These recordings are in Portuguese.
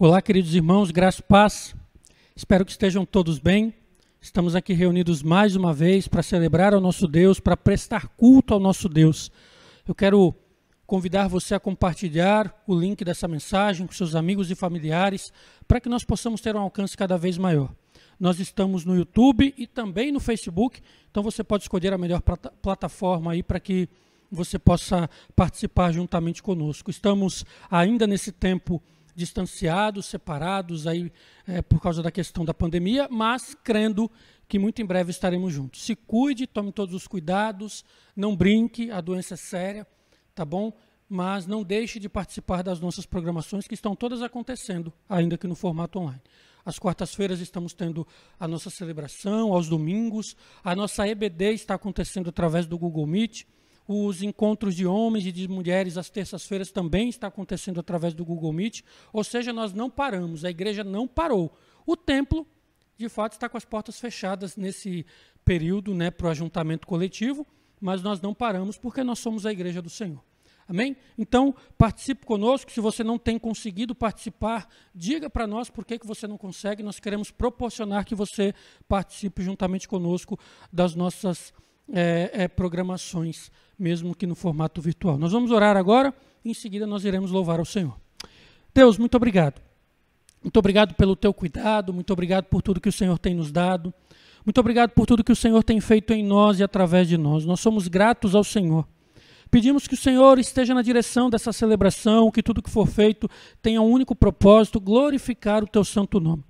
Olá, queridos irmãos, graça e paz. Espero que estejam todos bem. Estamos aqui reunidos mais uma vez para celebrar ao nosso Deus, para prestar culto ao nosso Deus. Eu quero convidar você a compartilhar o link dessa mensagem com seus amigos e familiares, para que nós possamos ter um alcance cada vez maior. Nós estamos no YouTube e também no Facebook, então você pode escolher a melhor plataforma aí para que você possa participar juntamente conosco. Estamos ainda nesse tempo distanciados, separados aí por causa da questão da pandemia, mas crendo que muito em breve estaremos juntos. Se cuide, tome todos os cuidados, não brinque, a doença é séria, tá bom? Mas não deixe de participar das nossas programações que estão todas acontecendo, ainda que no formato online. Às quartas-feiras estamos tendo a nossa celebração, aos domingos, a nossa EBD está acontecendo através do Google Meet, os encontros de homens e de mulheres às terças-feiras também está acontecendo através do Google Meet, ou seja, nós não paramos, a igreja não parou. O templo, de fato, está com as portas fechadas nesse período, para o ajuntamento coletivo, mas nós não paramos porque nós somos a igreja do Senhor. Amém? Então, participe conosco. Se você não tem conseguido participar, diga para nós por que você não consegue. Nós queremos proporcionar que você participe juntamente conosco das nossas programações, mesmo que no formato virtual. Nós vamos orar agora e em seguida nós iremos louvar ao Senhor. Deus, muito obrigado. Muito obrigado pelo teu cuidado, muito obrigado por tudo que o Senhor tem nos dado. Muito obrigado por tudo que o Senhor tem feito em nós e através de nós. Nós somos gratos ao Senhor. Pedimos que o Senhor esteja na direção dessa celebração, que tudo que for feito tenha um único propósito, glorificar o teu santo nome.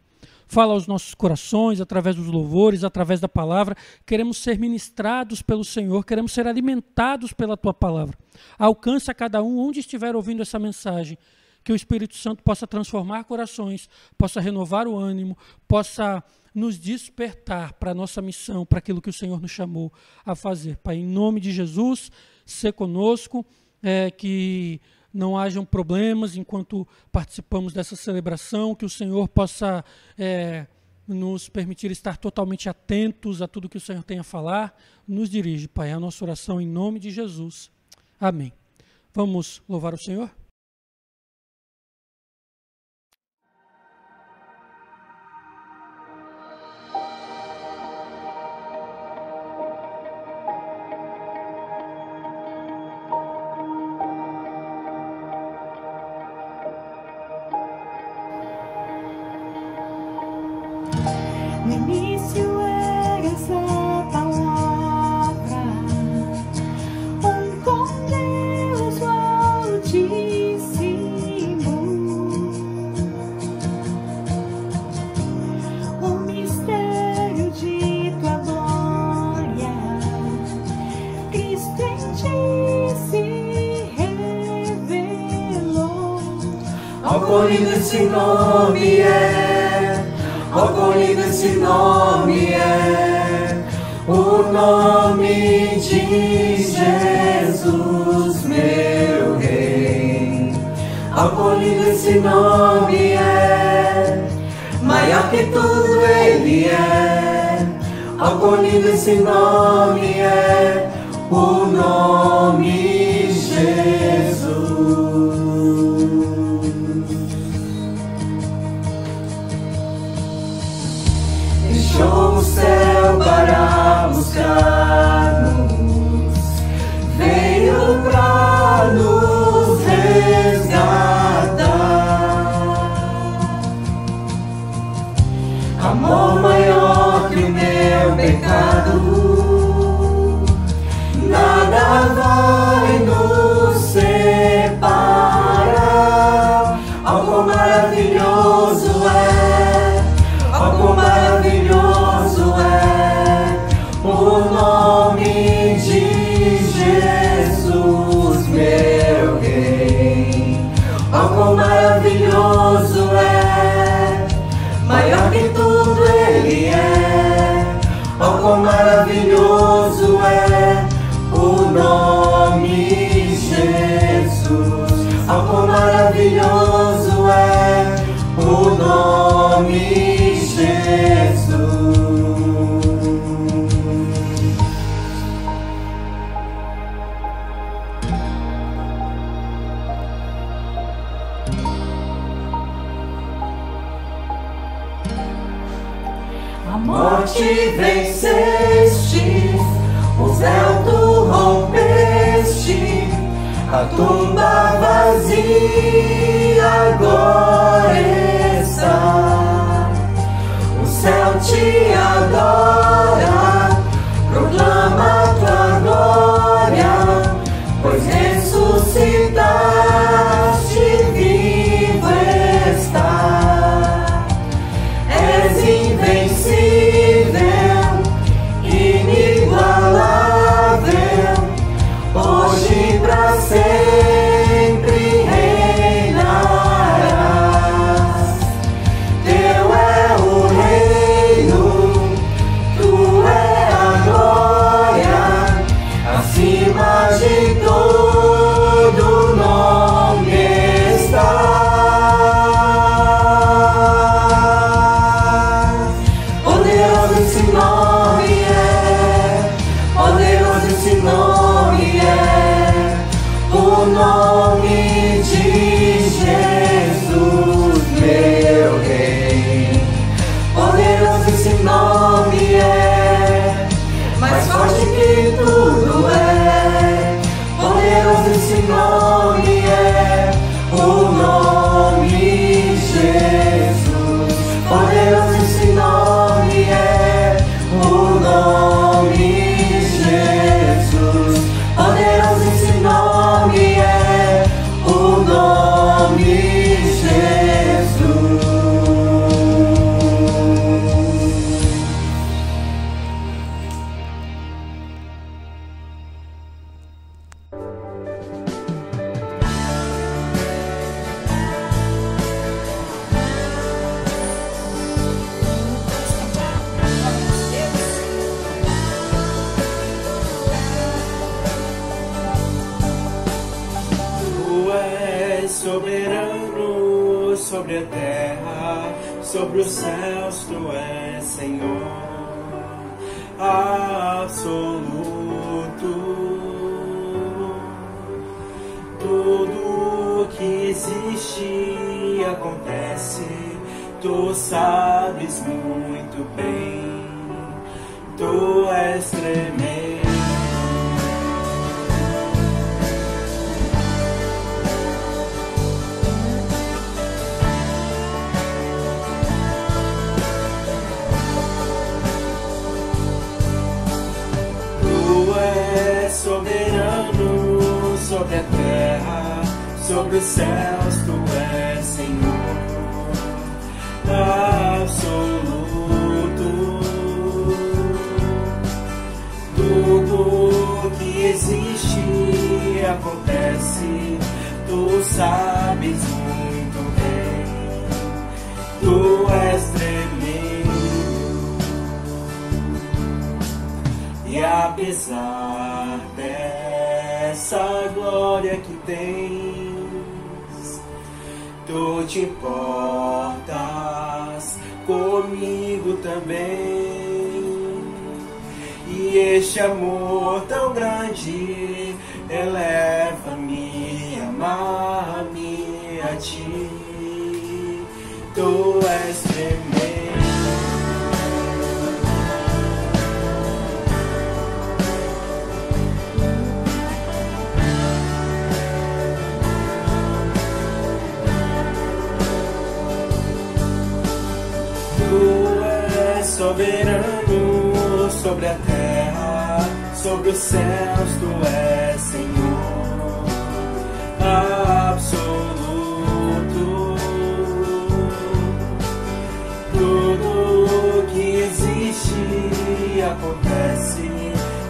Fala aos nossos corações, através dos louvores, através da palavra. Queremos ser ministrados pelo Senhor, queremos ser alimentados pela tua palavra. Alcança cada um onde estiver ouvindo essa mensagem, que o Espírito Santo possa transformar corações, possa renovar o ânimo, possa nos despertar para a nossa missão, para aquilo que o Senhor nos chamou a fazer. Pai, em nome de Jesus, ser conosco, que não hajam problemas enquanto participamos dessa celebração, que o Senhor possa nos permitir estar totalmente atentos a tudo que o Senhor tem a falar. Nos dirige, Pai, a nossa oração em nome de Jesus. Amém. Vamos louvar o Senhor? No início eras a palavra, com Deus o Altíssimo. O mistério de tua glória, Cristo em ti se revelou. Ó, quão lindo esse nome é! Ó, quão lindo esse nome é, o nome de Jesus, meu Rei. Ó, quão lindo esse nome é, maior que tudo Ele é. Ó, quão lindo esse nome é, o nome Jesus. Deixou o céu para buscar-nos, veio para nos resgatar. Amor maior que o meu pecado, nada vai nos separar. Oh, quão maravilhoso é, oh, quão maravilhoso é o nome de Jesus, meu Rei. Oh, quão maravilhoso é, maior que tudo Ele é. Oh, quão maravilhoso é o nome Jesus. Oh, quão maravilhoso é o nome Jesus. morte venceste, o véu tu rompeste, a tumba vazia agora está. O céu te adora, proclama tua glória, pois ressuscitaste, vivo está. És invencível, inigualável, hoje pra sempre reinarás. Teu é o reino, tu é a glória, acima de todo nome estás. Poderoso esse nome é, poderoso esse nome é, o nome de Jesus, meu Rei. Poderoso esse nome é, mais forte que tudo é. Poderoso esse nome é, o nome Jesus. Poderoso esse nome é, o nome Jesus. Poderoso esse nome é, o nome Jesus. Tu és soberano sobre a terra, sobre os céus, tu és Senhor absoluto. Tudo que existe acontece, tu sabes muito bem, tu és tremendo. Tu és soberano sobre a terra, sobre os céus, tu és Senhor absoluto. Tudo que existe acontece, tu sabes muito bem, tu és tremendo. E apesar dessa glória que tens, tu te importas comigo também. E este amor tão grande eleva-me, amar-me a ti. Tu és tremendo. Soberano sobre a terra, sobre os céus, tu és Senhor absoluto. Tudo que existe acontece,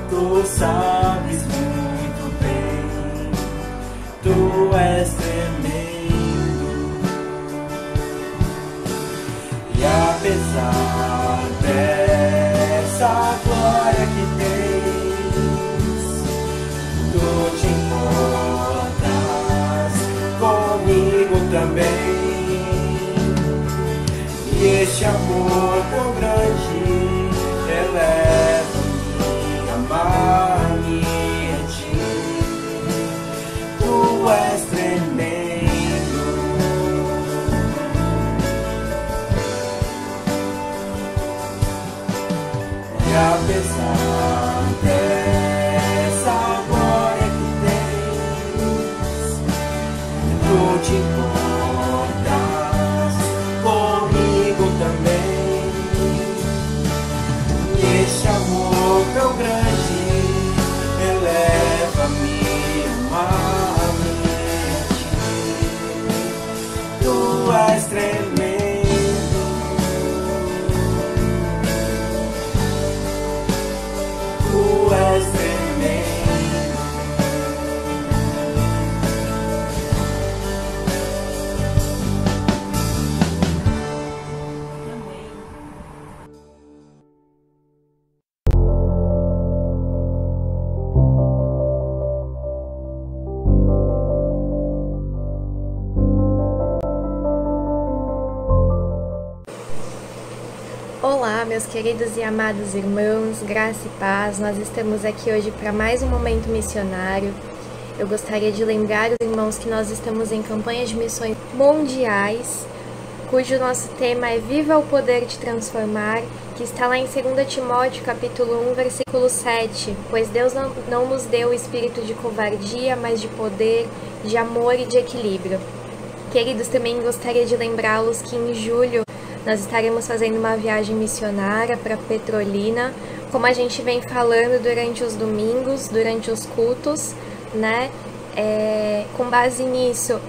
tu sabes muito bem, tu és tremendo. E apesar dessa glória que tens, tu te importas comigo também. E este amor tão grande eleva-me, amar-me a ti. Tu és tremendo. tu te importas comigo também. Este amor tão grande eleva-me humanamente. Tu és tremendo, tu és tremendo. Olá, meus queridos e amados irmãos, graça e paz. Nós estamos aqui hoje para mais um momento missionário. Eu gostaria de lembrar os irmãos que nós estamos em campanha de missões mundiais, cujo nosso tema é Viva o Poder de Transformar, que está lá em 2 Timóteo, capítulo 1, versículo 7. Pois Deus não nos deu o espírito de covardia, mas de poder, de amor e de equilíbrio. Queridos, também gostaria de lembrá-los que em julho nós estaremos fazendo uma viagem missionária para Petrolina, como a gente vem falando durante os domingos, durante os cultos, né? Com base nisso,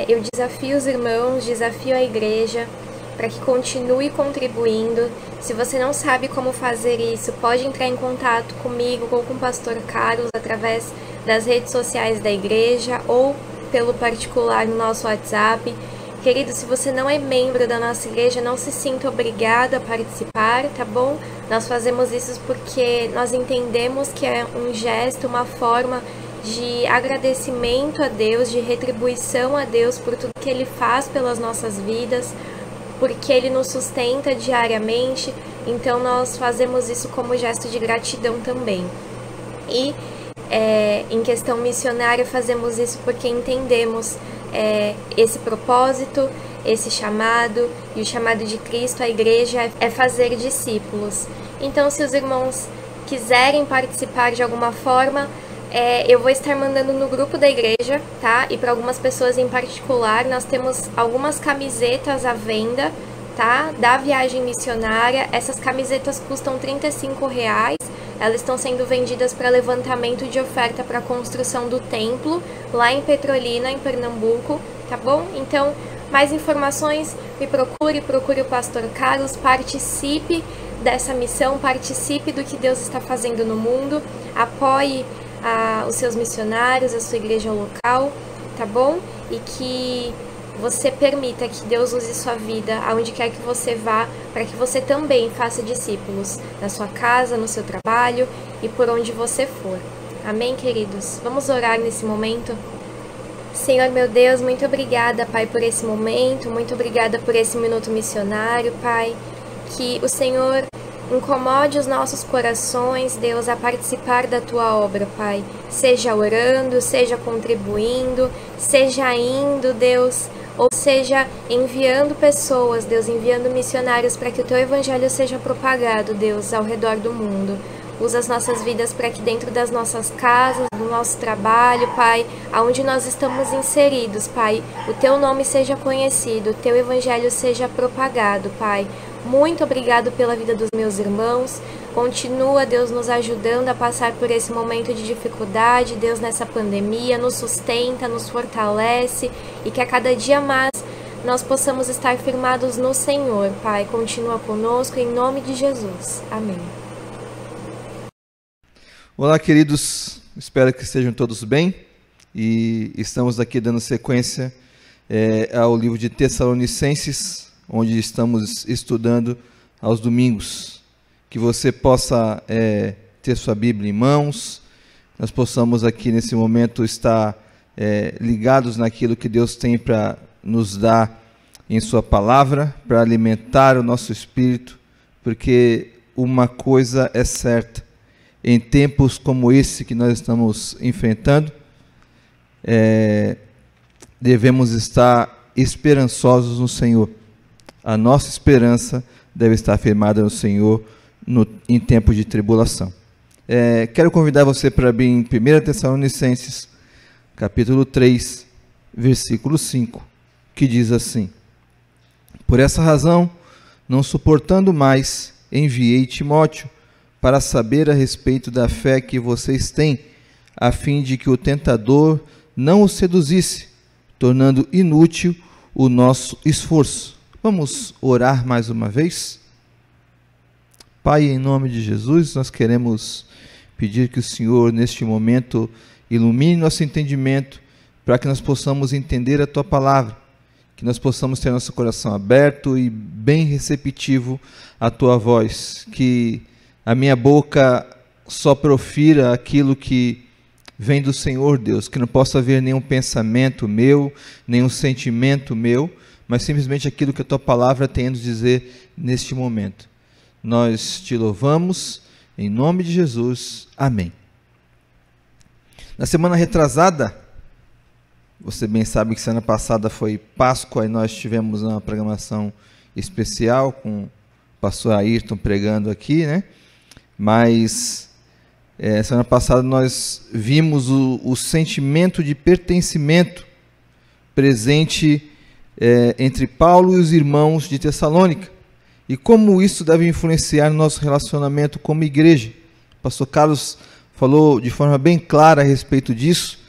eu desafio os irmãos, desafio a igreja para que continue contribuindo. Se você não sabe como fazer isso, pode entrar em contato comigo ou com o pastor Carlos através das redes sociais da igreja ou pelo particular no nosso WhatsApp. Querido, se você não é membro da nossa igreja, não se sinta obrigado a participar, tá bom? Nós fazemos isso porque nós entendemos que é um gesto, uma forma de agradecimento a Deus, de retribuição a Deus por tudo que Ele faz pelas nossas vidas, porque Ele nos sustenta diariamente, então nós fazemos isso como gesto de gratidão também. E em questão missionária, fazemos isso porque entendemos esse propósito, esse chamado, e o chamado de Cristo à igreja é fazer discípulos. Então, se os irmãos quiserem participar de alguma forma, eu vou estar mandando no grupo da igreja, tá? E para algumas pessoas em particular, nós temos algumas camisetas à venda, tá? Da viagem missionária. Essas camisetas custam R$35. Elas estão sendo vendidas para levantamento de oferta para a construção do templo, lá em Petrolina, em Pernambuco, tá bom? Então, mais informações, procure o pastor Carlos, participe dessa missão, participe do que Deus está fazendo no mundo, apoie os seus missionários, a sua igreja local, tá bom? E que você permita que Deus use sua vida aonde quer que você vá, para que você também faça discípulos na sua casa, no seu trabalho e por onde você for. Amém, queridos? Vamos orar nesse momento? Senhor meu Deus, muito obrigada, Pai, por esse momento, muito obrigada por esse minuto missionário, Pai. Que o Senhor incomode os nossos corações, Deus, a participar da Tua obra, Pai. Seja orando, seja contribuindo, seja indo, Deus, ou seja, enviando pessoas, Deus, enviando missionários para que o Teu Evangelho seja propagado, Deus, ao redor do mundo. Usa as nossas vidas para que dentro das nossas casas, do nosso trabalho, Pai, aonde nós estamos inseridos, Pai, o Teu nome seja conhecido, o Teu Evangelho seja propagado, Pai. Muito obrigado pela vida dos meus irmãos. Continua, Deus, nos ajudando a passar por esse momento de dificuldade, Deus, nessa pandemia, nos sustenta, nos fortalece e que a cada dia mais nós possamos estar firmados no Senhor, Pai. Continua conosco, em nome de Jesus. Amém. Olá, queridos. Espero que estejam todos bem. E estamos aqui dando sequência ao livro de Tessalonicenses, onde estamos estudando aos domingos. Que você possa ter sua Bíblia em mãos, nós possamos aqui nesse momento estar ligados naquilo que Deus tem para nos dar em sua palavra, para alimentar o nosso espírito, porque uma coisa é certa, em tempos como esse que nós estamos enfrentando, devemos estar esperançosos no Senhor. A nossa esperança deve estar firmada no Senhor em tempos de tribulação. Quero convidar você para abrir em 1 Tessalonicenses, capítulo 3, versículo 5, que diz assim: Por essa razão, não suportando mais, enviei Timóteo para saber a respeito da fé que vocês têm, a fim de que o tentador não os seduzisse, tornando inútil o nosso esforço. Vamos orar mais uma vez? Pai, em nome de Jesus, nós queremos pedir que o Senhor, neste momento, ilumine nosso entendimento, para que nós possamos entender a Tua palavra, que nós possamos ter nosso coração aberto e bem receptivo à Tua voz, que a minha boca só profira aquilo que vem do Senhor Deus, que não possa haver nenhum pensamento meu, nenhum sentimento meu, mas simplesmente aquilo que a Tua palavra tem a nos dizer neste momento. Nós Te louvamos, em nome de Jesus, amém. Na semana retrasada, você bem sabe que semana passada foi Páscoa, e nós tivemos uma programação especial com o pastor Ayrton pregando aqui, né? Mas semana passada nós vimos o sentimento de pertencimento presente entre Paulo e os irmãos de Tessalônica, e como isso deve influenciar nosso relacionamento como igreja. O pastor Carlos falou de forma bem clara a respeito disso,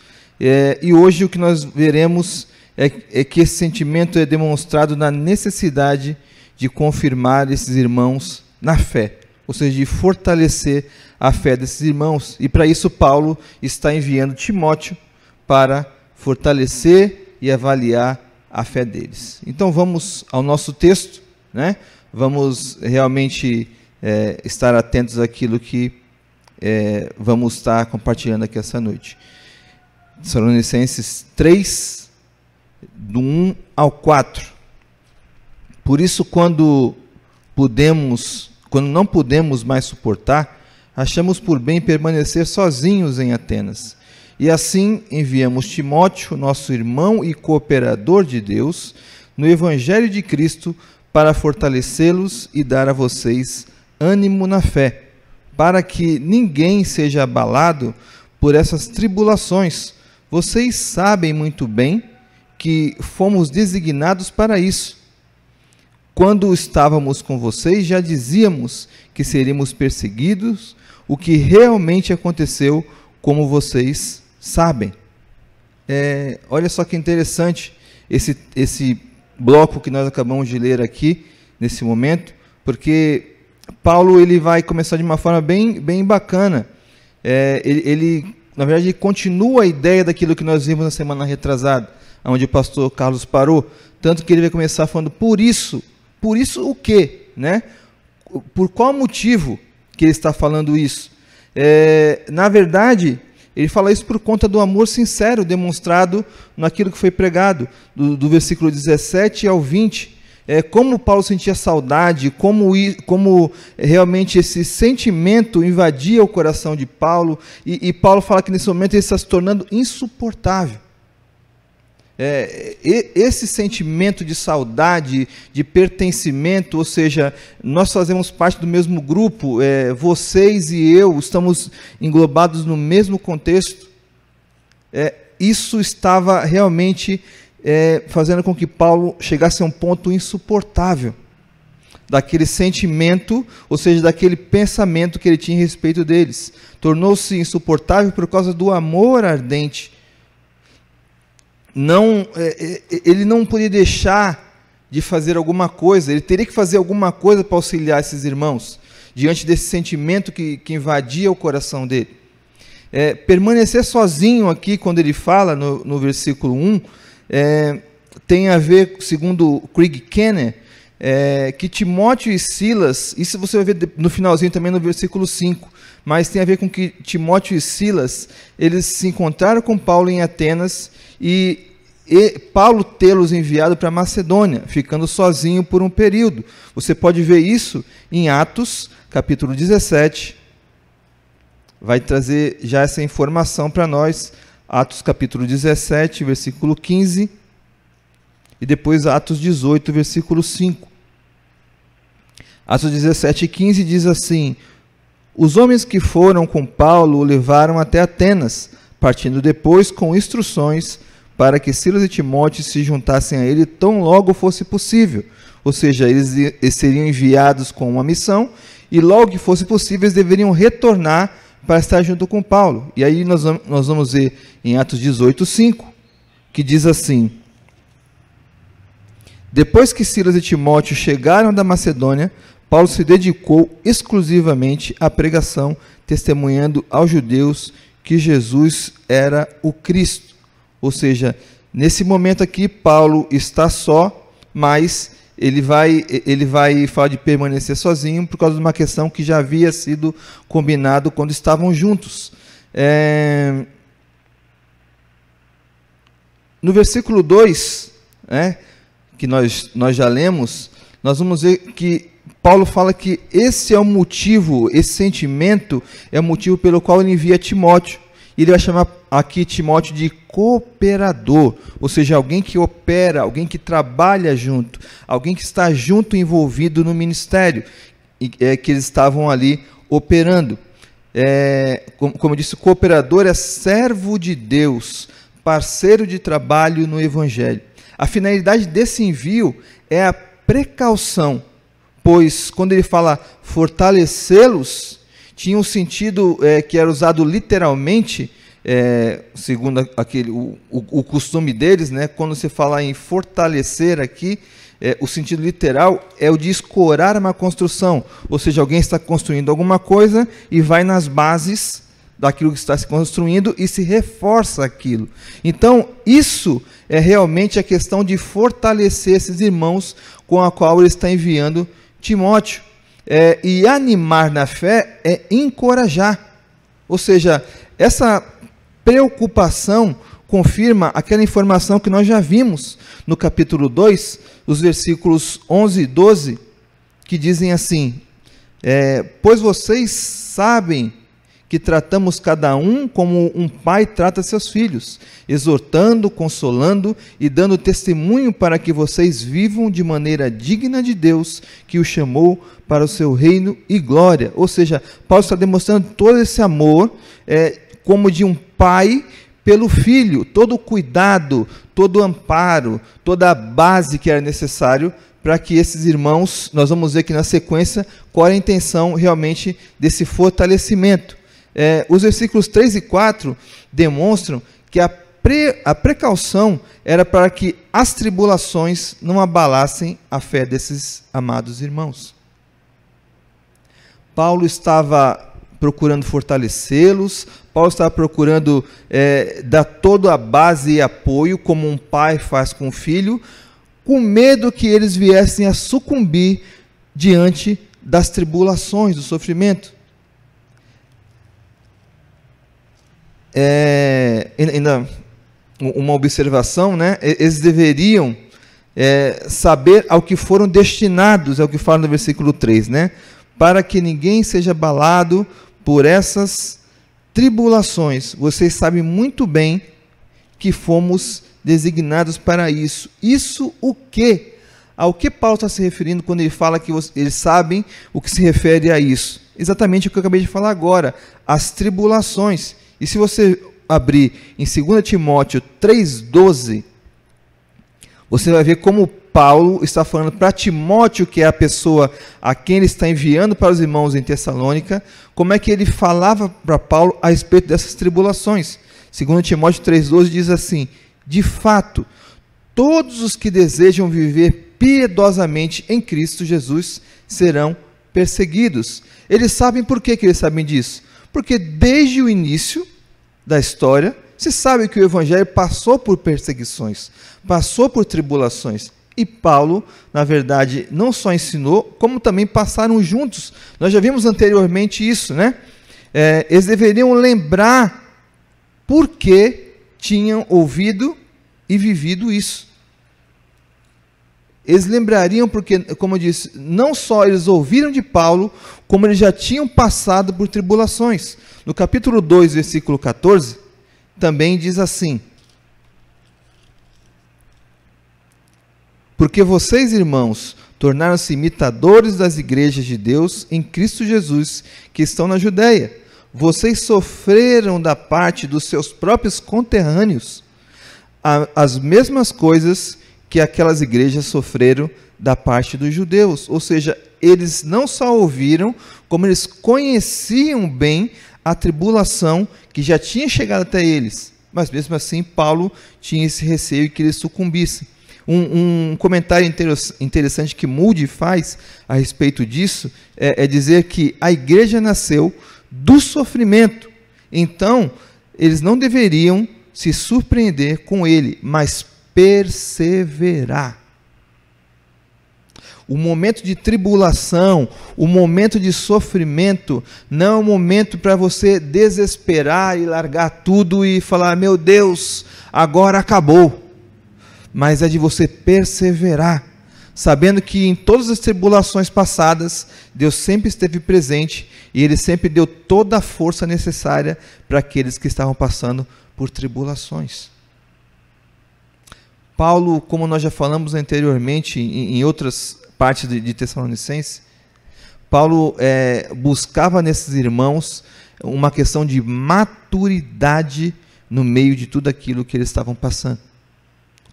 e hoje o que nós veremos é que esse sentimento é demonstrado na necessidade de confirmar esses irmãos na fé, ou seja, de fortalecer a fé desses irmãos. E para isso Paulo está enviando Timóteo para fortalecer e avaliar a fé deles. Então vamos ao nosso texto, né? Vamos realmente estar atentos àquilo que vamos estar compartilhando aqui essa noite. Tessalonicenses 3, do 1 ao 4. Por isso, quando não podemos mais suportar, achamos por bem permanecer sozinhos em Atenas. E assim enviamos Timóteo, nosso irmão e cooperador de Deus, no Evangelho de Cristo, para fortalecê-los e dar a vocês ânimo na fé, para que ninguém seja abalado por essas tribulações. Vocês sabem muito bem que fomos designados para isso. Quando estávamos com vocês, já dizíamos que seríamos perseguidos, o que realmente aconteceu, como vocês sabem. Olha só que interessante esse bloco que nós acabamos de ler aqui, nesse momento, porque Paulo ele vai começar de uma forma bem bacana. Na verdade, ele continua a ideia daquilo que nós vimos na semana retrasada, onde o pastor Carlos parou, tanto que ele vai começar falando, por isso o quê? Né? Por qual motivo que ele está falando isso? Na verdade, ele fala isso por conta do amor sincero demonstrado naquilo que foi pregado, do versículo 17 ao 20. Como Paulo sentia saudade, como realmente esse sentimento invadia o coração de Paulo, e Paulo fala que nesse momento ele está se tornando insuportável. Esse sentimento de saudade, de pertencimento, ou seja, nós fazemos parte do mesmo grupo, vocês e eu estamos englobados no mesmo contexto, isso estava realmente fazendo com que Paulo chegasse a um ponto insuportável daquele sentimento, ou seja, daquele pensamento que ele tinha a respeito deles. Tornou-se insuportável por causa do amor ardente. Ele não podia deixar de fazer alguma coisa, ele teria que fazer alguma coisa para auxiliar esses irmãos, diante desse sentimento que invadia o coração dele. Permanecer sozinho aqui, quando ele fala no versículo 1, tem a ver, segundo Craig Kenner, que Timóteo e Silas, isso você vai ver no finalzinho também no versículo 5, mas tem a ver com que Timóteo e Silas, eles se encontraram com Paulo em Atenas, e Paulo tê-los enviado para Macedônia, ficando sozinho por um período. Você pode ver isso em Atos, capítulo 17, vai trazer já essa informação para nós, Atos capítulo 17, versículo 15, e depois Atos 18, versículo 5. Atos 17, 15 diz assim: os homens que foram com Paulo o levaram até Atenas, partindo depois com instruções para que Silas e Timóteo se juntassem a ele tão logo fosse possível. Ou seja, eles seriam enviados com uma missão e logo que fosse possível eles deveriam retornar para estar junto com Paulo. E aí nós vamos ver em Atos 18:5, que diz assim: depois que Silas e Timóteo chegaram da Macedônia, Paulo se dedicou exclusivamente à pregação, testemunhando aos judeus que Jesus era o Cristo. Ou seja, nesse momento aqui, Paulo está só, mas ele vai falar de permanecer sozinho por causa de uma questão que já havia sido combinado quando estavam juntos. No versículo 2, que nós já lemos, nós vamos ver que Paulo fala que esse é o motivo, esse sentimento é o motivo pelo qual ele envia Timóteo. E ele vai chamar aqui Timóteo de cooperador, ou seja, alguém que opera, alguém que trabalha junto, alguém que está junto envolvido no ministério, que eles estavam ali operando. Como eu disse, cooperador é servo de Deus, parceiro de trabalho no Evangelho. A finalidade desse envio é a precaução, pois quando ele fala fortalecê-los, tinha um sentido que era usado literalmente, segundo o costume deles, quando você fala em fortalecer aqui, o sentido literal é o de escorar uma construção, ou seja, alguém está construindo alguma coisa e vai nas bases daquilo que está se construindo e se reforça aquilo. Então, isso é realmente a questão de fortalecer esses irmãos com a qual ele está enviando Timóteo. E animar na fé é encorajar. Ou seja, essa preocupação confirma aquela informação que nós já vimos no capítulo 2, os versículos 11 e 12, que dizem assim: pois vocês sabem que tratamos cada um como um pai trata seus filhos, exortando, consolando e dando testemunho para que vocês vivam de maneira digna de Deus, que o chamou para o seu reino e glória. Ou seja, Paulo está demonstrando todo esse amor, como de um pai pelo filho, todo o cuidado, todo o amparo, toda a base que era necessário para que esses irmãos, nós vamos ver aqui na sequência, qual é a intenção realmente desse fortalecimento. Os versículos 3 e 4 demonstram que a precaução era para que as tribulações não abalassem a fé desses amados irmãos. Paulo estava procurando fortalecê-los, Paulo estava procurando dar toda a base e apoio, como um pai faz com o filho, com medo que eles viessem a sucumbir diante das tribulações, do sofrimento. Ainda uma observação, eles deveriam saber ao que foram destinados, é o que fala no versículo 3, para que ninguém seja abalado por essas tribulações. Vocês sabem muito bem que fomos designados para isso. Isso o quê? Ao que Paulo está se referindo quando ele fala que eles sabem o que se refere a isso? Exatamente o que eu acabei de falar agora, as tribulações. E se você abrir em 2 Timóteo 3,12, você vai ver como Paulo está falando para Timóteo, que é a pessoa a quem ele está enviando para os irmãos em Tessalônica, como é que ele falava para Paulo a respeito dessas tribulações. 2 Timóteo 3,12 diz assim: de fato, todos os que desejam viver piedosamente em Cristo Jesus serão perseguidos. Eles sabem por que eles sabem disso? Porque desde o início da história, se sabe que o Evangelho passou por perseguições, passou por tribulações. E Paulo, na verdade, não só ensinou, como também passaram juntos. Nós já vimos anteriormente isso, eles deveriam lembrar por que tinham ouvido e vivido isso. Eles lembrariam porque, como eu disse, não só eles ouviram de Paulo, como eles já tinham passado por tribulações. No capítulo 2, versículo 14, também diz assim: porque vocês, irmãos, tornaram-se imitadores das igrejas de Deus em Cristo Jesus, que estão na Judéia. Vocês sofreram da parte dos seus próprios conterrâneos as mesmas coisas que aquelas igrejas sofreram da parte dos judeus. Ou seja, eles não só ouviram, como eles conheciam bem a tribulação que já tinha chegado até eles. Mas mesmo assim, Paulo tinha esse receio que eles sucumbissem. Um comentário interessante que Moody faz a respeito disso é dizer que a igreja nasceu do sofrimento. Então, eles não deveriam se surpreender com ele, mas perseverar. O momento de tribulação, o momento de sofrimento, não é um momento para você desesperar e largar tudo e falar, meu Deus, agora acabou. Mas é de você perseverar, sabendo que em todas as tribulações passadas, Deus sempre esteve presente e Ele sempre deu toda a força necessária para aqueles que estavam passando por tribulações. Paulo, como nós já falamos anteriormente em outras partes de Tessalonicenses, Paulo buscava nesses irmãos uma questão de maturidade no meio de tudo aquilo que eles estavam passando.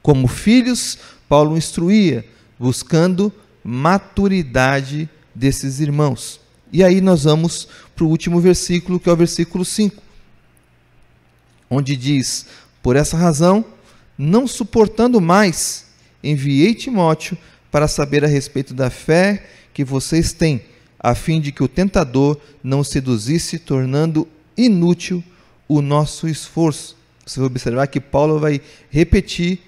Como filhos, Paulo instruía, buscando maturidade desses irmãos. E aí nós vamos para o último versículo, que é o versículo 5, onde diz, por essa razão, não suportando mais, enviei Timóteo para saber a respeito da fé que vocês têm, a fim de que o tentador não seduzisse, tornando inútil o nosso esforço. Você vai observar que Paulo vai repetir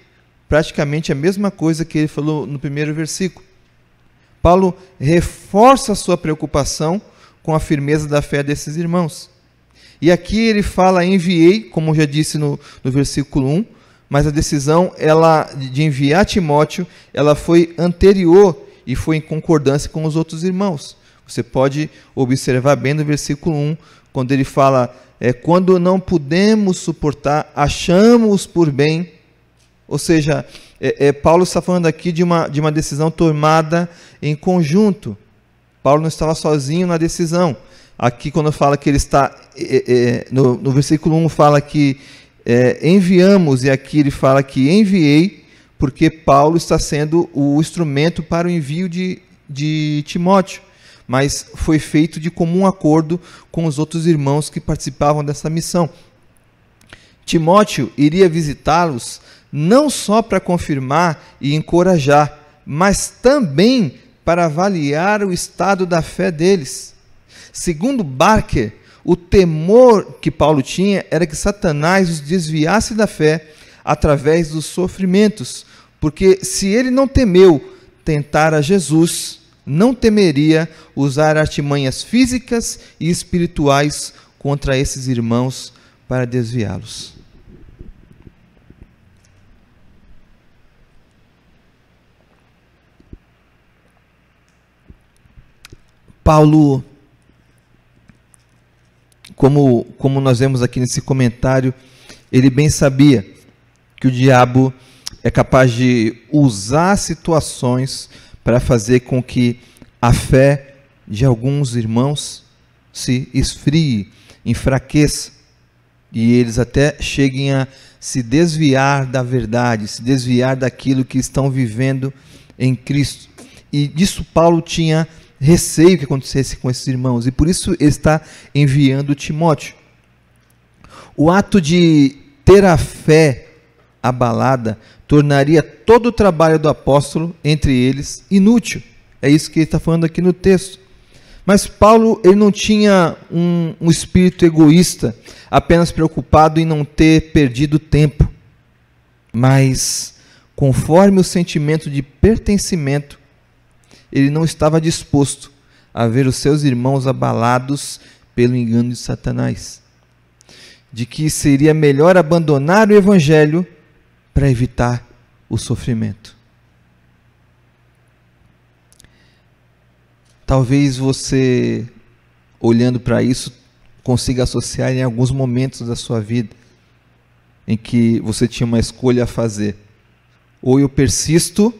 praticamente a mesma coisa que ele falou no primeiro versículo. Paulo reforça a sua preocupação com a firmeza da fé desses irmãos. E aqui ele fala, enviei, como já disse no versículo 1, mas a decisão de enviar Timóteo, ela foi anterior e foi em concordância com os outros irmãos. Você pode observar bem no versículo 1, quando ele fala, quando não pudemos suportar, achamos por bem. Ou seja, Paulo está falando aqui de uma decisão tomada em conjunto. Paulo não estava sozinho na decisão. Aqui quando fala que ele está, no versículo 1 fala que enviamos, e aqui ele fala que enviei, porque Paulo está sendo o instrumento para o envio de Timóteo. Mas foi feito de comum acordo com os outros irmãos que participavam dessa missão. Timóteo iria visitá-los não só para confirmar e encorajar, mas também para avaliar o estado da fé deles. Segundo Barker, o temor que Paulo tinha era que Satanás os desviasse da fé através dos sofrimentos, porque se ele não temeu tentar a Jesus, não temeria usar artimanhas físicas e espirituais contra esses irmãos para desviá-los. Paulo, como nós vemos aqui nesse comentário, ele bem sabia que o diabo é capaz de usar situações para fazer com que a fé de alguns irmãos se esfrie, enfraqueça, e eles até cheguem a se desviar da verdade, se desviar daquilo que estão vivendo em Cristo. E disso Paulo tinha receio que acontecesse com esses irmãos, e por isso ele está enviando Timóteo. O ato de ter a fé abalada tornaria todo o trabalho do apóstolo entre eles inútil. É isso que ele está falando aqui no texto. Mas Paulo, ele não tinha um espírito egoísta, apenas preocupado em não ter perdido tempo, mas conforme o sentimento de pertencimento, ele não estava disposto a ver os seus irmãos abalados pelo engano de Satanás, de que seria melhor abandonar o evangelho para evitar o sofrimento. Talvez você, olhando para isso, consiga associar em alguns momentos da sua vida em que você tinha uma escolha a fazer. Ou eu persisto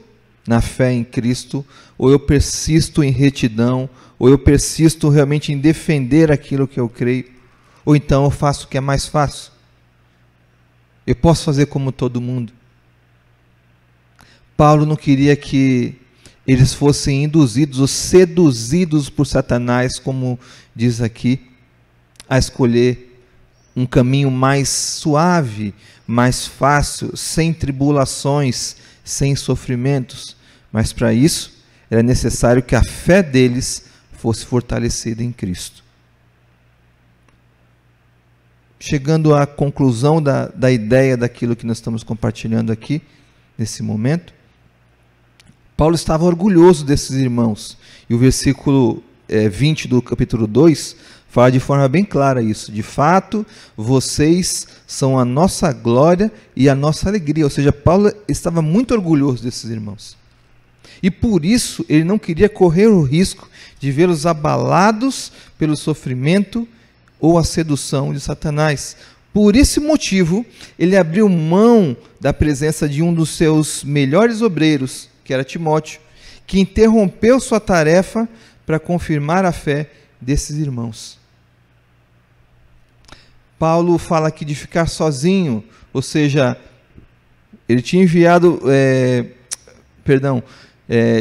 na fé em Cristo, ou eu persisto em retidão, ou eu persisto realmente em defender aquilo que eu creio, ou então eu faço o que é mais fácil. eu posso fazer como todo mundo. Paulo não queria que eles fossem induzidos ou seduzidos por Satanás, como diz aqui, a escolher um caminho mais suave, mais fácil, sem tribulações, sem sofrimentos. Mas para isso, era necessário que a fé deles fosse fortalecida em Cristo. Chegando à conclusão da ideia daquilo que nós estamos compartilhando aqui, nesse momento, Paulo estava orgulhoso desses irmãos. E o versículo 20 do capítulo 2 fala de forma bem clara isso. De fato, vocês são a nossa glória e a nossa alegria. Ou seja, Paulo estava muito orgulhoso desses irmãos. E por isso, ele não queria correr o risco de vê-los abalados pelo sofrimento ou a sedução de Satanás. Por esse motivo, ele abriu mão da presença de um dos seus melhores obreiros, que era Timóteo, que interrompeu sua tarefa para confirmar a fé desses irmãos. Paulo fala aqui de ficar sozinho, ou seja, ele tinha enviado,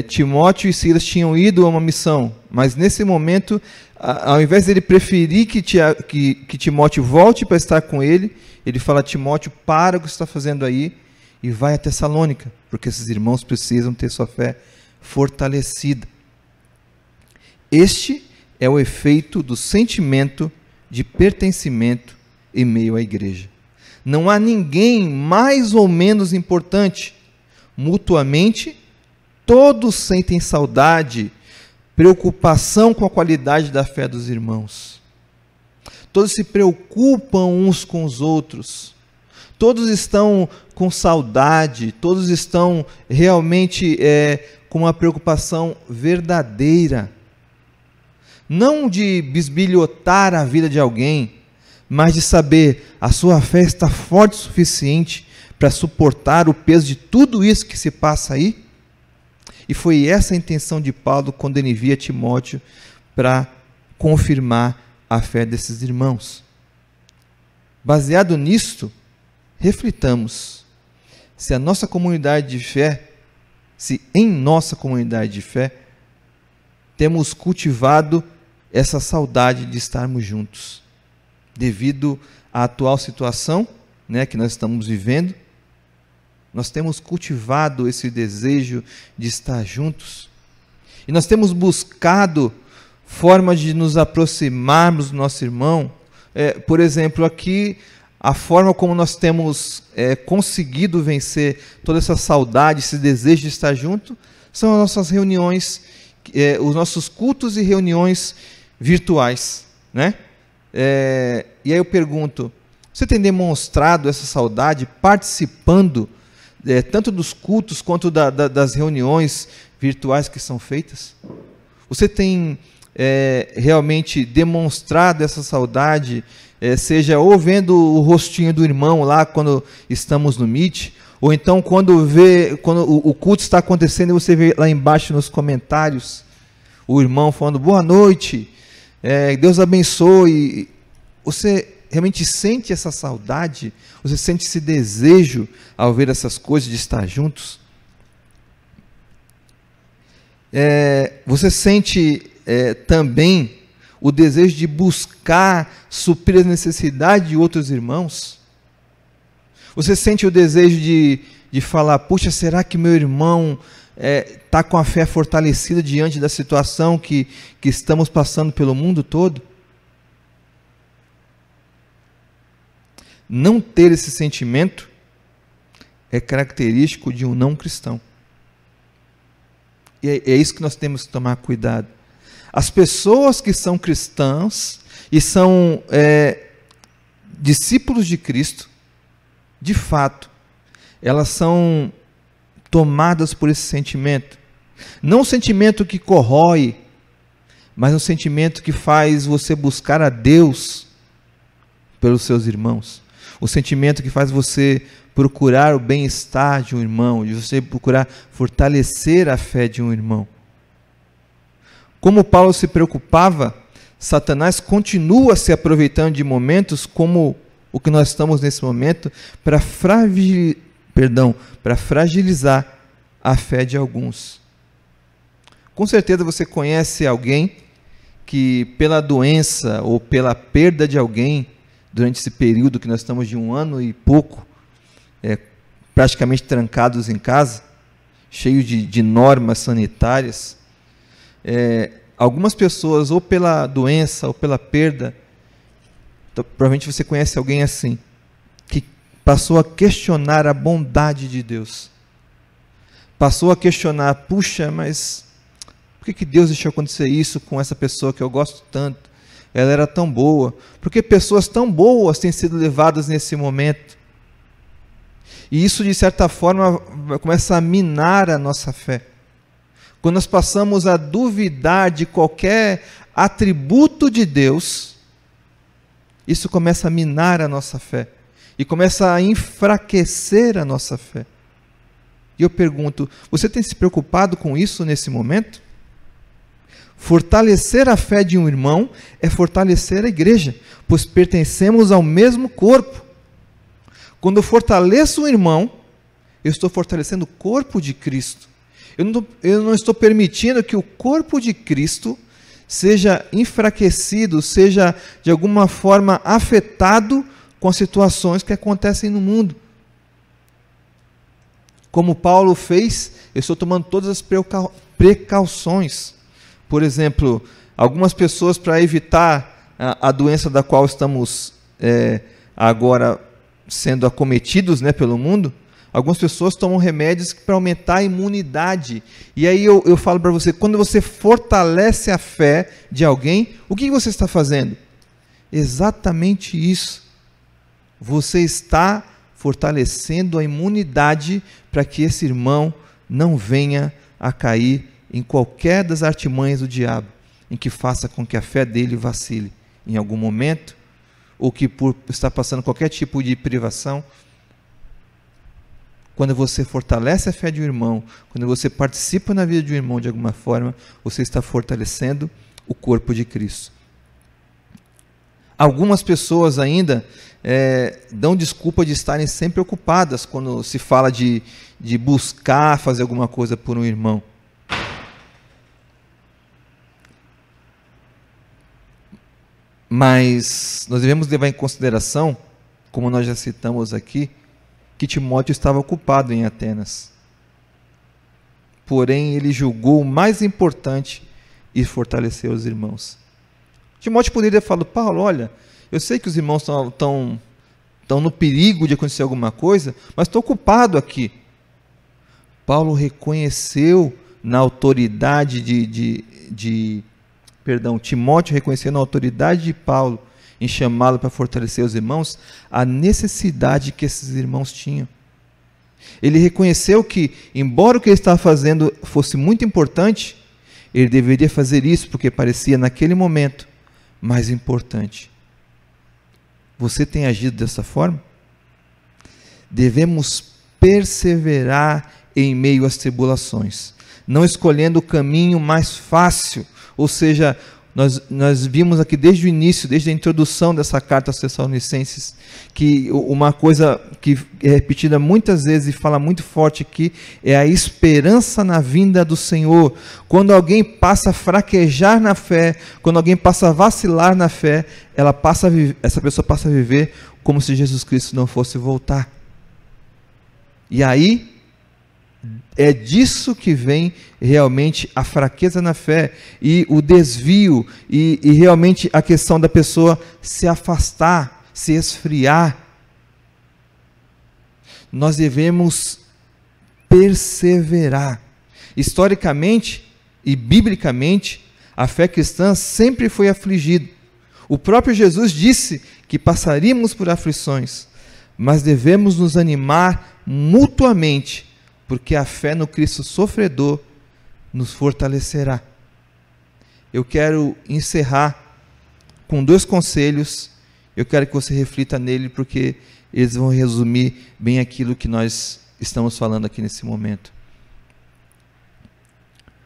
Timóteo e Silas tinham ido a uma missão, mas nesse momento, ao invés dele preferir que Timóteo volte para estar com ele, ele fala: Timóteo, para o que você está fazendo aí e vai a Tessalônica, porque esses irmãos precisam ter sua fé fortalecida. Este é o efeito do sentimento de pertencimento em meio à igreja. Não há ninguém mais ou menos importante. Mutuamente, todos sentem saudade, preocupação com a qualidade da fé dos irmãos. Todos se preocupam uns com os outros. Todos estão com saudade, todos estão realmente com uma preocupação verdadeira. Não de bisbilhotar a vida de alguém, mas de saber a sua fé está forte o suficiente para suportar o peso de tudo isso que se passa aí. E foi essa a intenção de Paulo quando ele envia Timóteo para confirmar a fé desses irmãos. Baseado nisto, reflitamos se a nossa comunidade de fé, se em nossa comunidade de fé, temos cultivado essa saudade de estarmos juntos, devido à atual situação, que nós estamos vivendo. Nós temos cultivado esse desejo de estar juntos, e nós temos buscado formas de nos aproximarmos do nosso irmão. Por exemplo, aqui, a forma como nós temos conseguido vencer toda essa saudade, esse desejo de estar junto, são as nossas reuniões, os nossos cultos e reuniões virtuais, né? E aí eu pergunto, você tem demonstrado essa saudade participando tanto dos cultos quanto das reuniões virtuais que são feitas? Você tem realmente demonstrado essa saudade, seja ou vendo o rostinho do irmão lá quando estamos no Meet, ou então quando o culto está acontecendo e você vê lá embaixo nos comentários o irmão falando boa noite, Deus abençoe. Você realmente sente essa saudade? Você sente esse desejo ao ver essas coisas de estar juntos? Você sente também o desejo de buscar suprir as necessidades de outros irmãos? Você sente o desejo de falar, puxa, será que meu irmão está com a fé fortalecida diante da situação que estamos passando pelo mundo todo? Não ter esse sentimento é característico de um não cristão. E é isso que nós temos que tomar cuidado. As pessoas que são cristãs e são discípulos de Cristo, de fato, elas são tomadas por esse sentimento. Não um sentimento que corrói, mas um sentimento que faz você buscar a Deus pelos seus irmãos. O sentimento que faz você procurar o bem-estar de um irmão, de você procurar fortalecer a fé de um irmão. Como Paulo se preocupava, Satanás continua se aproveitando de momentos como o que nós estamos nesse momento para fragilizar a fé de alguns. Com certeza você conhece alguém que, pela doença ou pela perda de alguém, durante esse período que nós estamos de 1 ano e pouco, praticamente trancados em casa, cheio de normas sanitárias, algumas pessoas, ou pela doença ou pela perda, provavelmente você conhece alguém assim, que passou a questionar a bondade de Deus. Passou a questionar, puxa, mas por que Deus deixou acontecer isso com essa pessoa que eu gosto tanto? Ela era tão boa. Por que pessoas tão boas têm sido levadas nesse momento? E isso, de certa forma, começa a minar a nossa fé. Quando nós passamos a duvidar de qualquer atributo de Deus, isso começa a minar a nossa fé. E começa a enfraquecer a nossa fé. E eu pergunto, você tem se preocupado com isso nesse momento? Fortalecer a fé de um irmão é fortalecer a igreja, pois pertencemos ao mesmo corpo. Quando eu fortaleço um irmão, eu estou fortalecendo o corpo de Cristo. Eu não estou permitindo que o corpo de Cristo seja enfraquecido, seja de alguma forma afetado com as situações que acontecem no mundo. Como Paulo fez, eu estou tomando todas as precauções. Por exemplo, algumas pessoas, para evitar a doença da qual estamos agora sendo acometidos, pelo mundo, algumas pessoas tomam remédios para aumentar a imunidade. E aí eu falo para você, quando você fortalece a fé de alguém, o que você está fazendo? Exatamente isso. Você está fortalecendo a imunidade para que esse irmão não venha a cair em qualquer das artimanhas do diabo, em que faça com que a fé dele vacile em algum momento, ou que por estar passando qualquer tipo de privação. Quando você fortalece a fé de um irmão, quando você participa na vida de um irmão de alguma forma, você está fortalecendo o corpo de Cristo. Algumas pessoas ainda dão desculpa de estarem sempre ocupadas quando se fala de buscar fazer alguma coisa por um irmão. Mas nós devemos levar em consideração, como nós já citamos aqui, que Timóteo estava ocupado em Atenas. Porém, ele julgou o mais importante e fortaleceu os irmãos. Timóteo poderia falar, Paulo, olha, eu sei que os irmãos estão no perigo de acontecer alguma coisa, mas estou ocupado aqui. Paulo reconheceu na autoridade Timóteo reconhecendo a autoridade de Paulo em chamá-lo para fortalecer os irmãos, a necessidade que esses irmãos tinham. Ele reconheceu que, embora o que ele estava fazendo fosse muito importante, ele deveria fazer isso porque parecia, naquele momento, mais importante. Você tem agido dessa forma? Devemos perseverar em meio às tribulações, não escolhendo o caminho mais fácil. Ou seja, nós vimos aqui desde o início, desde a introdução dessa carta aos Tessalonicenses, que uma coisa que é repetida muitas vezes e fala muito forte aqui, é a esperança na vinda do Senhor. Quando alguém passa a fraquejar na fé, quando alguém passa a vacilar na fé, essa pessoa passa a viver como se Jesus Cristo não fosse voltar. E aí, é disso que vem realmente a fraqueza na fé e o desvio e realmente a questão da pessoa se afastar, se esfriar. Nós devemos perseverar. Historicamente e biblicamente, a fé cristã sempre foi afligida. O próprio Jesus disse que passaríamos por aflições, mas devemos nos animar mutuamente, porque a fé no Cristo sofredor nos fortalecerá. Eu quero encerrar com 2 conselhos, eu quero que você reflita nele, porque eles vão resumir bem aquilo que nós estamos falando aqui nesse momento.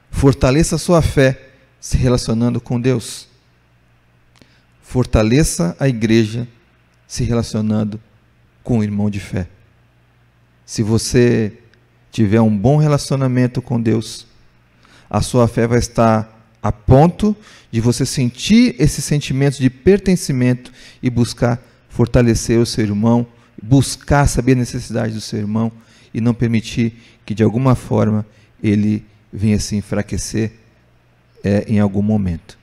Fortaleça a sua fé se relacionando com Deus. Fortaleça a igreja se relacionando com o irmão de fé. Se você tiver um bom relacionamento com Deus, a sua fé vai estar a ponto de você sentir esse sentimento de pertencimento e buscar fortalecer o seu irmão, buscar saber a necessidade do seu irmão e não permitir que de alguma forma ele venha se enfraquecer em algum momento.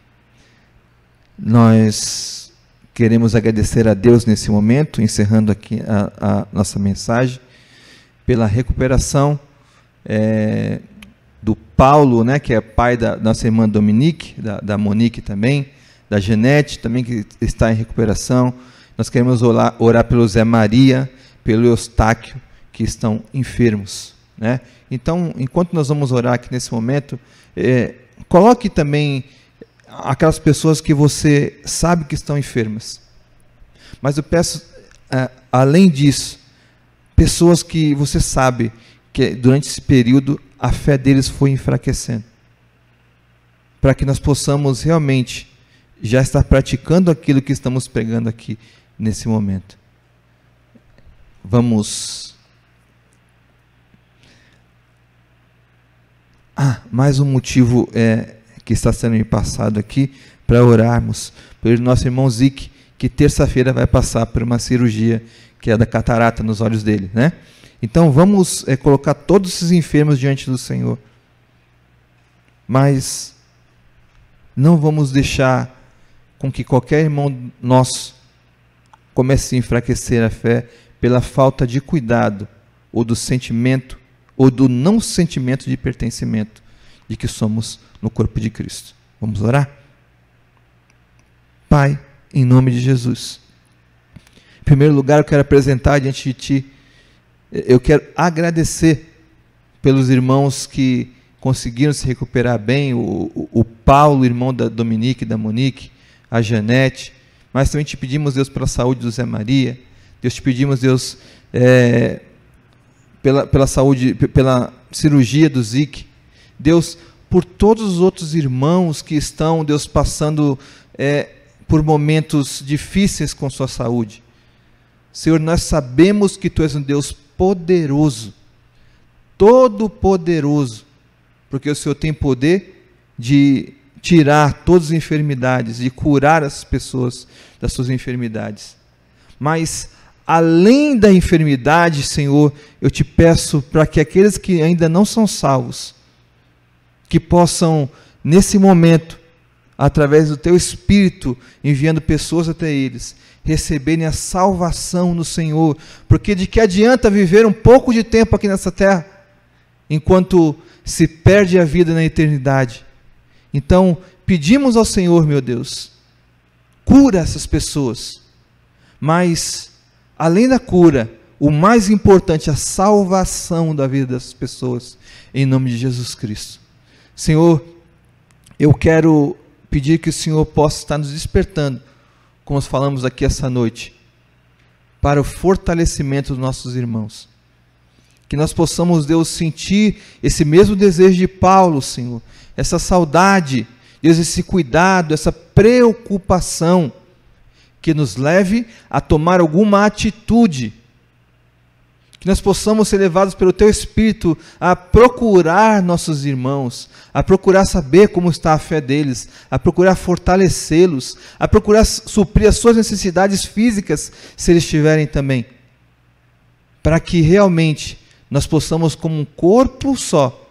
Nós queremos agradecer a Deus nesse momento, encerrando aqui a nossa mensagem, pela recuperação do Paulo, né, que é pai da nossa irmã Dominique, da Monique também, da Genete também, que está em recuperação. Nós queremos orar pelo Zé Maria, pelo Eustáquio, que estão enfermos, né? Então, enquanto nós vamos orar aqui nesse momento, coloque também aquelas pessoas que você sabe que estão enfermas. Mas eu peço, além disso, pessoas que você sabe que durante esse período a fé deles foi enfraquecendo, para que nós possamos realmente já estar praticando aquilo que estamos pregando aqui nesse momento. Vamos. Mais um motivo que está sendo me passado aqui para orarmos pelo nosso irmão Zique, que terça-feira vai passar por uma cirurgia que é da catarata nos olhos dele, né? Então vamos colocar todos esses enfermos diante do Senhor, mas não vamos deixar com que qualquer irmão nosso comece a enfraquecer a fé pela falta de cuidado, ou do sentimento, ou do não sentimento de pertencimento, de que somos no corpo de Cristo. Vamos orar? Pai, em nome de Jesus, em primeiro lugar eu quero apresentar diante de Ti, eu quero agradecer pelos irmãos que conseguiram se recuperar bem, o Paulo, irmão da Dominique e da Monique, a Janete, mas também te pedimos, Deus, pela saúde do Zé Maria, Deus, te pedimos, Deus, pela saúde, pela cirurgia do Zique, Deus, por todos os outros irmãos que estão, Deus, passando por momentos difíceis com sua saúde. Senhor, nós sabemos que Tu és um Deus poderoso, todo-poderoso, porque o Senhor tem poder de tirar todas as enfermidades, de curar as pessoas das suas enfermidades. Mas, além da enfermidade, Senhor, eu te peço para que aqueles que ainda não são salvos, que possam, nesse momento, através do Teu Espírito, enviando pessoas até eles, receberem a salvação no Senhor, porque de que adianta viver um pouco de tempo aqui nessa terra, enquanto se perde a vida na eternidade. Então, pedimos ao Senhor, meu Deus, cura essas pessoas, mas, além da cura, o mais importante, a salvação da vida dessas pessoas, em nome de Jesus Cristo. Senhor, eu quero pedir que o Senhor possa estar nos despertando, como nós falamos aqui essa noite, para o fortalecimento dos nossos irmãos. Que nós possamos, Deus, sentir esse mesmo desejo de Paulo, Senhor, essa saudade, Deus, esse cuidado, essa preocupação, que nos leve a tomar alguma atitude, que nós possamos ser levados pelo Teu Espírito a procurar nossos irmãos, a procurar saber como está a fé deles, a procurar fortalecê-los, a procurar suprir as suas necessidades físicas, se eles tiverem também, para que realmente nós possamos, como um corpo só,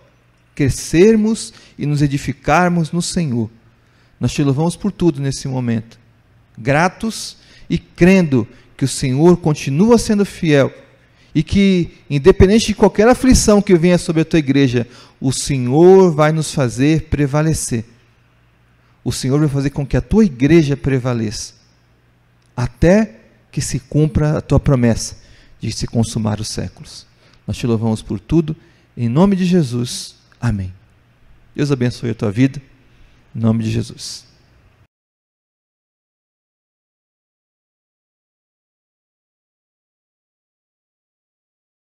crescermos e nos edificarmos no Senhor. Nós Te louvamos por tudo nesse momento, gratos e crendo que o Senhor continua sendo fiel, e que, independente de qualquer aflição que venha sobre a Tua igreja, o Senhor vai nos fazer prevalecer. O Senhor vai fazer com que a Tua igreja prevaleça, até que se cumpra a Tua promessa de se consumar os séculos. Nós Te louvamos por tudo, em nome de Jesus. Amém. Deus abençoe a tua vida, em nome de Jesus.